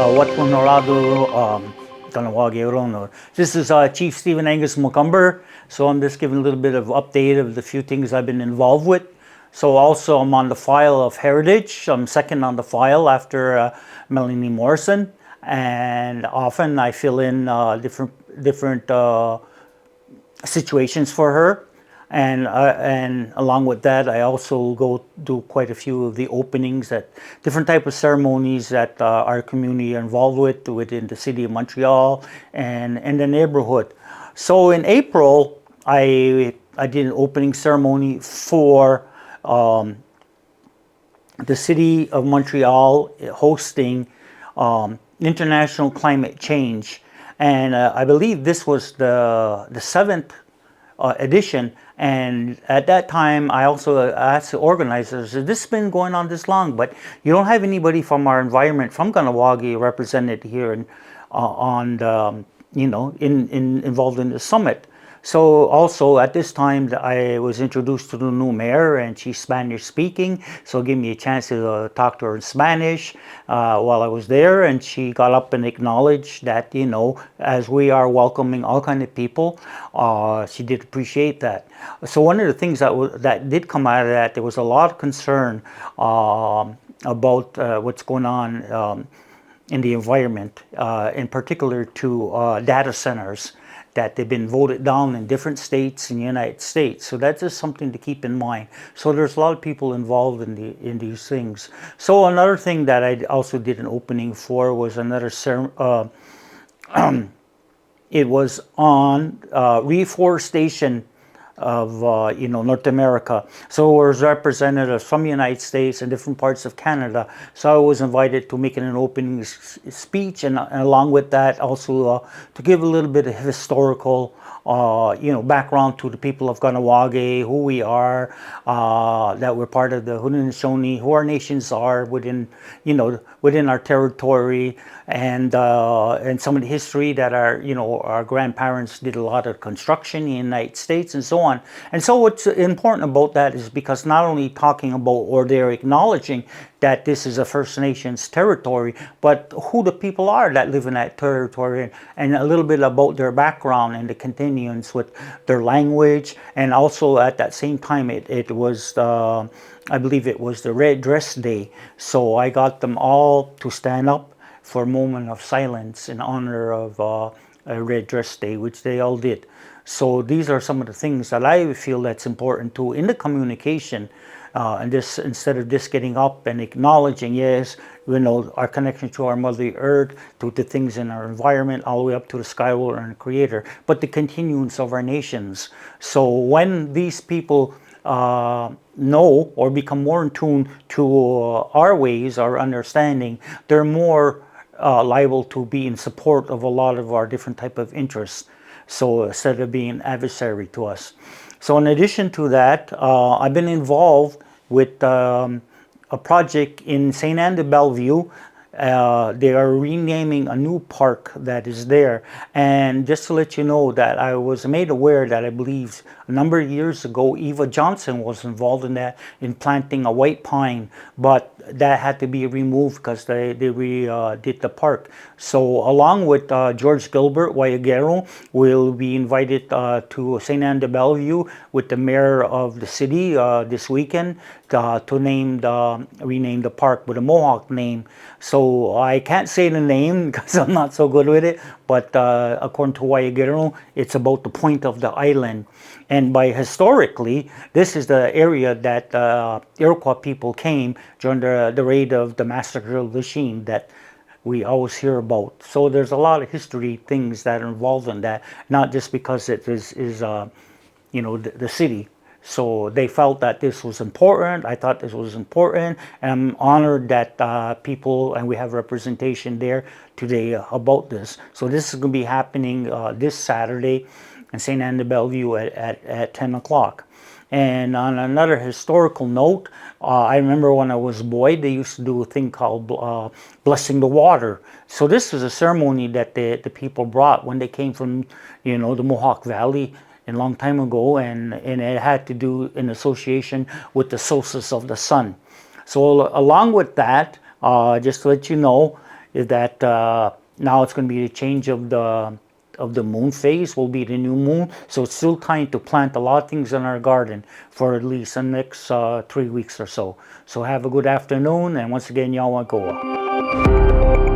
This is Chief Stephen Angus McComber. So I'm just giving a little bit of update of the few things I've been involved with. So also I'm on the file of Heritage. I'm second on the file after Melanie Morrison, and often I fill in different situations for her. And along with that, I also go do quite a few of the openings at different type of ceremonies that our community are involved with within the city of Montreal and in the neighborhood. So in April, I did an opening ceremony for the city of Montreal hosting international climate change, and I believe this was the seventh edition. And at that time, I also asked the organizers, "This has been going on this long, but you don't have anybody from our environment, from Kahnawake, represented here and involved in the summit." So also at this time, I was introduced to the new mayor, and she's Spanish speaking, so it gave me a chance to talk to her in Spanish while I was there. And she got up and acknowledged that, as we are welcoming all kind of people, she did appreciate that. So one of the things that did come out of that, there was a lot of concern about what's going on in the environment, in particular to data centers, that they've been voted down in different states in the United States. So that's just something to keep in mind. So there's a lot of people involved in these things. So another thing that I also did an opening for was another it was on reforestation of North America. So there was representatives from the United States and different parts of Canada. So I was invited to make an opening speech, and along with that also to give a little bit of historical background to the people of Kahnawake, who we are, that we're part of the Haudenosaunee, who our nations are within our territory, and some of the history that our grandparents did a lot of construction in the United States and so on. And so what's important about that is because not only talking about, or they're acknowledging that this is a First Nations territory, but who the people are that live in that territory, and a little bit about their background and the continuance with their language. And also at that same time, it was I believe it was the Red Dress Day. So I got them all to stand up for a moment of silence in honor of a Red Dress Day, which they all did. So these are some of the things that I feel that's important too in the communication. And this, instead of just getting up and acknowledging, yes, our connection to our Mother Earth, to the things in our environment, all the way up to the Skywalker and the Creator, but the continuance of our nations. So when these people know or become more in tune to our ways, our understanding, they're more liable to be in support of a lot of our different type of interests. So instead of being an adversary to us. So in addition to that, I've been involved with a project in Sainte-Anne-de-Bellevue. They are renaming a new park that is there. And just to let you know that I was made aware that I believe a number of years ago, Eva Johnson was involved in that, in planting a white pine, but that had to be removed because they redid the park. So along with George Gilbert Wayagero, we'll be invited to Sainte-Anne-de-Bellevue with the mayor of the city this weekend to rename the park with a Mohawk name. So I can't say the name because I'm not so good with it, but according to Wayagero, it's about the point of the island. And by historically, this is the area that Iroquois people came during the raid of the Massacre of Lachine that we always hear about. So there's a lot of history things that are involved in that, not just because it is the city. So they felt that this was important. I thought this was important, and I'm honored that people, and we have representation there today about this. So this is going to be happening this Saturday in Sainte-Anne-de-Bellevue at 10 o'clock. And on another historical note, I remember when I was a boy, they used to do a thing called blessing the water. So this was a ceremony that the people brought when they came from, the Mohawk Valley a long time ago, and it had to do in association with the solstice of the sun. So along with that, just to let you know, is that now it's going to be the change of the moon phase, will be the new moon. So it's still time to plant a lot of things in our garden for at least the next 3 weeks or so. So have a good afternoon, and once again, Yawankoa.